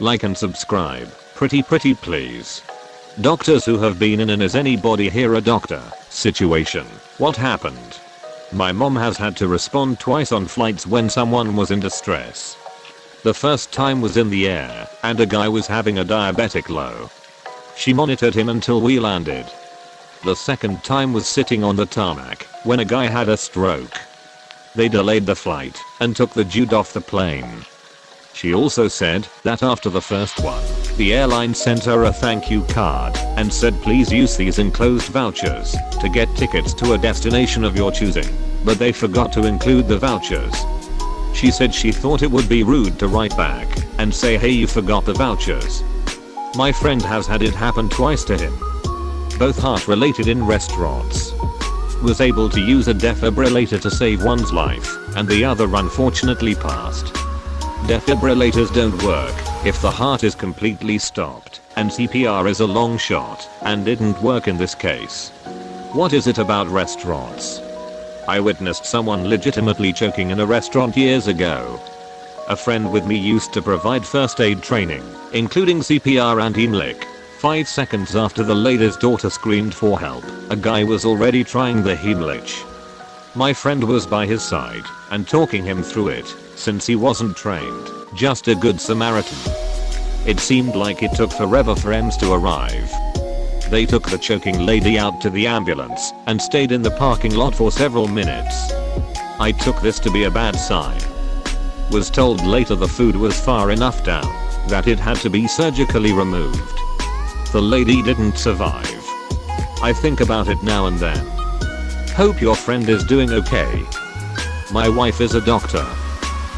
Like and subscribe. Pretty please. Doctors who have been in an "is anybody here a doctor" situation. What happened? My mom has had to respond twice on flights when someone was in distress. The first time was in the air and a guy was having a diabetic low. She monitored him until we landed. The second time was sitting on the tarmac when a guy had a stroke. They delayed the flight and took the dude off the plane. She also said that after the first one, the airline sent her a thank you card and said please use these enclosed vouchers to get tickets to a destination of your choosing, but they forgot to include the vouchers. She said she thought it would be rude to write back and say hey you forgot the vouchers. My friend has had it happen twice to him. Both heart related in restaurants. Was able to use a defibrillator to save one's life and the other unfortunately passed. Defibrillators don't work if the heart is completely stopped, and CPR is a long shot and didn't work in this case. What is it about restaurants? I witnessed someone legitimately choking in a restaurant years ago. A friend with me used to provide first aid training, including CPR and Heimlich. 5 seconds after the lady's daughter screamed for help, a guy was already trying the Heimlich. My friend was by his side and talking him through it, since he wasn't trained, just a good Samaritan. It seemed like it took forever for EMS to arrive. They took the choking lady out to the ambulance and stayed in the parking lot for several minutes. I took this to be a bad sign. Was told later the food was far enough down that it had to be surgically removed. The lady didn't survive. I think about it now and then. Hope your friend is doing okay. My wife is a doctor.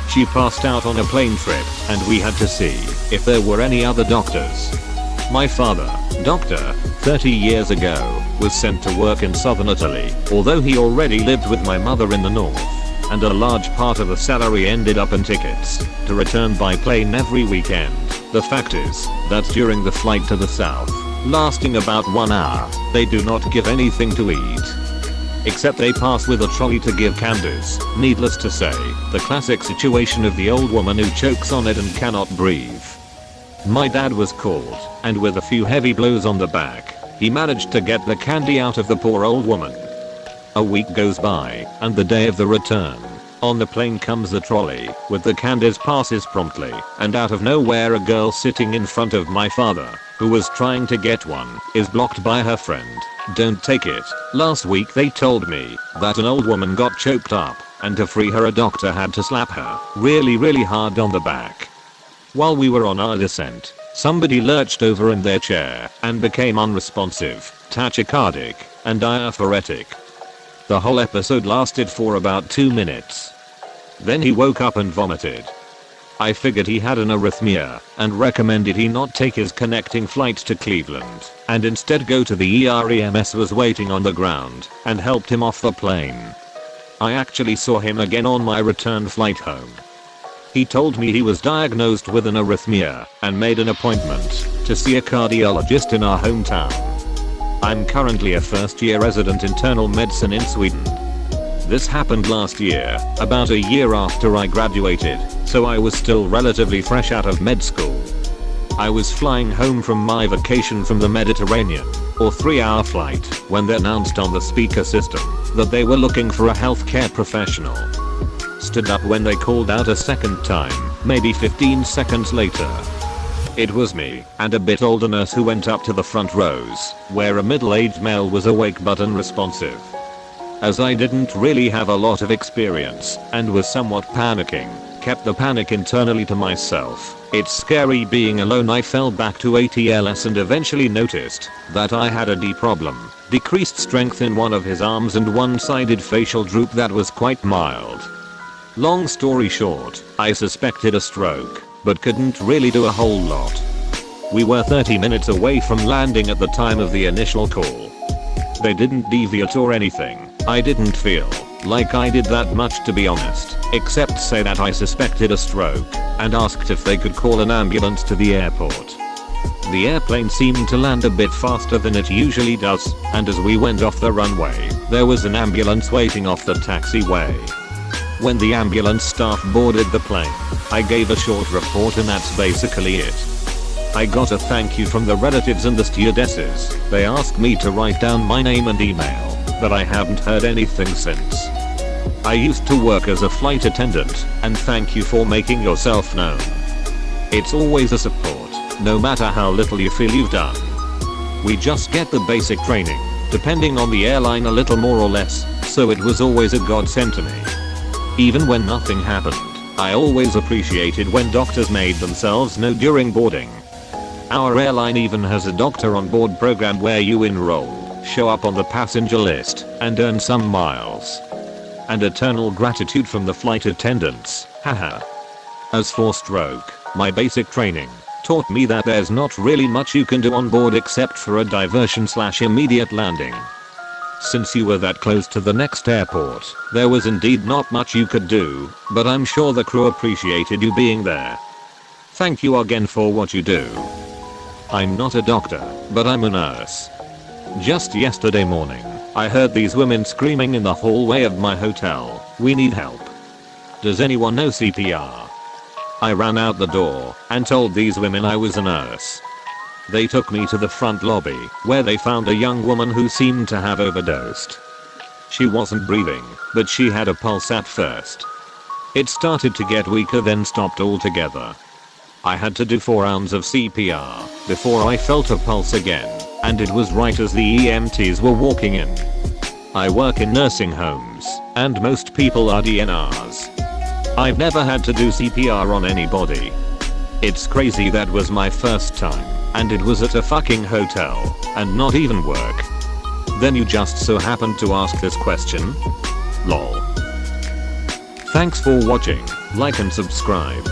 She passed out on a plane trip and we had to see if there were any other doctors. My father, doctor, 30 years ago, was sent to work in southern Italy, although he already lived with my mother in the north, and a large part of the salary ended up in tickets to return by plane every weekend. The fact is that during the flight to the south, lasting about 1 hour, they do not give anything to eat. Except they pass with a trolley to give candies. Needless to say, the classic situation of the old woman who chokes on it and cannot breathe. My dad was called, and with a few heavy blows on the back, he managed to get the candy out of the poor old woman. A week goes by, and the day of the return. On the plane comes the trolley, with the candies passes promptly, and out of nowhere a girl sitting in front of my father, who was trying to get one, is blocked by her friend. Don't take it. Last week they told me that an old woman got choked up, and to free her a doctor had to slap her really hard on the back. While we were on our descent, somebody lurched over in their chair and became unresponsive, tachycardic, and diaphoretic. The whole episode lasted for about 2 minutes. Then he woke up and vomited. I figured he had an arrhythmia and recommended he not take his connecting flight to Cleveland and instead go to the ER. EMS was waiting on the ground and helped him off the plane. I actually saw him again on my return flight home. He told me he was diagnosed with an arrhythmia and made an appointment to see a cardiologist in our hometown. I'm currently a first-year resident internal medicine in Sweden. This happened last year, about a year after I graduated, so I was still relatively fresh out of med school. I was flying home from my vacation from the Mediterranean, or 3-hour flight, when they announced on the speaker system that they were looking for a healthcare professional. Stood up when they called out a second time, maybe 15 seconds later. It was me, and a bit older nurse who went up to the front rows, where a middle-aged male was awake but unresponsive. As I didn't really have a lot of experience, and was somewhat panicking, kept the panic internally to myself. It's scary being alone. I fell back to ATLS and eventually noticed that I had a D problem, decreased strength in one of his arms and one-sided facial droop that was quite mild. Long story short, I suspected a stroke, but couldn't really do a whole lot. We were 30 minutes away from landing at the time of the initial call. They didn't deviate or anything. I didn't feel like I did that much, to be honest, except say that I suspected a stroke and asked if they could call an ambulance to the airport. The airplane seemed to land a bit faster than it usually does, and as we went off the runway, there was an ambulance waiting off the taxiway. When the ambulance staff boarded the plane, I gave a short report and that's basically it. I got a thank you from the relatives and the stewardesses. They asked me to write down my name and email, but I haven't heard anything since. I used to work as a flight attendant, and thank you for making yourself known. It's always a support, no matter how little you feel you've done. We just get the basic training, depending on the airline a little more or less, so it was always a godsend to me. Even when nothing happened, I always appreciated when doctors made themselves known during boarding. Our airline even has a doctor on board program where you enroll, show up on the passenger list, and earn some miles. And eternal gratitude from the flight attendants, haha. As for stroke, my basic training taught me that there's not really much you can do on board except for a diversion/immediate landing. Since you were that close to the next airport, there was indeed not much you could do, but I'm sure the crew appreciated you being there. Thank you again for what you do. I'm not a doctor, but I'm a nurse. Just yesterday morning, I heard these women screaming in the hallway of my hotel, "We need help. Does anyone know CPR?" I ran out the door and told these women I was a nurse. They took me to the front lobby, where they found a young woman who seemed to have overdosed. She wasn't breathing, but she had a pulse at first. It started to get weaker then stopped altogether. I had to do 4 rounds of CPR before I felt a pulse again, and it was right as the EMTs were walking in. I work in nursing homes, and most people are DNRs. I've never had to do CPR on anybody. It's crazy that was my first time, and it was at a fucking hotel, and not even work. Then you just so happened to ask this question? Lol. Thanks for watching, like and subscribe.